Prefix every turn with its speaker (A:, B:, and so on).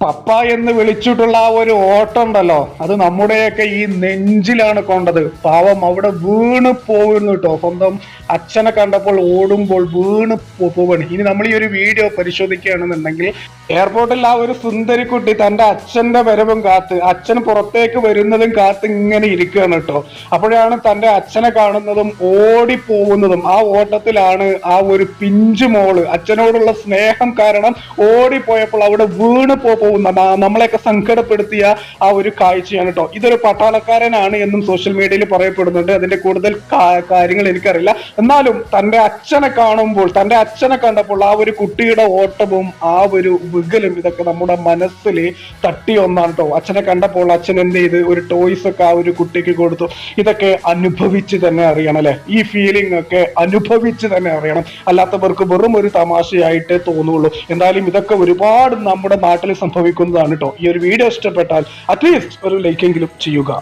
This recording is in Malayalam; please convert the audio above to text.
A: പപ്പ എന്ന് വിളിച്ചിട്ടുള്ള ആ ഒരു ഓട്ടം ഉണ്ടല്ലോ, അത് നമ്മുടെയൊക്കെ ഈ നെഞ്ചിലാണ് കൊണ്ടത്. പാവം അവിടെ വീണ് പോകുന്നു കേട്ടോ. സ്വന്തം അച്ഛനെ കണ്ടപ്പോൾ ഓടുമ്പോൾ വീണ് പോവാണ്. ഇനി നമ്മൾ ഈ ഒരു വീഡിയോ പരിശോധിക്കുകയാണെന്നുണ്ടെങ്കിൽ എയർപോർട്ടിൽ ആ ഒരു സുന്ദരിക്കുട്ടി തന്റെ അച്ഛന്റെ വരവും കാത്ത്, അച്ഛൻ പുറത്തേക്ക് വരുന്നതും കാത്ത് ഇങ്ങനെ ഇരിക്കുകയാണ് കേട്ടോ. അപ്പോഴാണ് തന്റെ അച്ഛനെ കാണുന്നതും ഓടിപ്പോകുന്നതും. ആ ഓട്ടത്തിലാണ് ആ ഒരു പിഞ്ചു മോള് അച്ഛനോടുള്ള സ്നേഹം കാരണം ഓടിപ്പോയപ്പോൾ അവിടെ വീണ് പോകുന്ന നമ്മളെയൊക്കെ സങ്കടപ്പെടുത്തിയ ആ ഒരു കാഴ്ചയാണ് കേട്ടോ. ഇതൊരു പട്ടാളക്കാരനാണ് എന്നും സോഷ്യൽ മീഡിയയിൽ പറയപ്പെടുന്നുണ്ട്. അതിന്റെ കൂടുതൽ കാര്യങ്ങൾ എനിക്കറിയില്ല. എന്നാലും തന്റെ അച്ഛനെ കാണുമ്പോൾ, തന്റെ അച്ഛനെ കണ്ടപ്പോൾ ആ ഒരു കുട്ടിയുടെ ഓട്ടവും ആ ഒരു വികലും ഇതൊക്കെ നമ്മുടെ മനസ്സിൽ തട്ടിയ ഒന്നാണ് കേട്ടോ. അച്ഛനെ കണ്ടപ്പോൾ അച്ഛൻ എന്ത് ചെയ്ത് ഒരു ടോയ്സ് ഒക്കെ ആ ഒരു കുട്ടിക്ക് കൊടുത്തു. ഇതൊക്കെ അനുഭവിച്ച് തന്നെ അറിയണം അല്ലെ. ഈ ഫീലിംഗ് ഒക്കെ അനുഭവിച്ച് തന്നെ അറിയണം. അല്ലാത്തവർക്ക് വെറും ഒരു തമാശയായിട്ടേ തോന്നുള്ളൂ. എന്തായാലും ഇതൊക്കെ ഒരുപാട് നമ്മുടെ നാട്ടിൽ സംഭവിക്കുന്നതാണ് കേട്ടോ. ഈ ഒരു വീഡിയോ ഇഷ്ടപ്പെട്ടാൽ അറ്റ്ലീസ്റ്റ് ഒരു ലൈക്കെങ്കിലും ചെയ്യുക.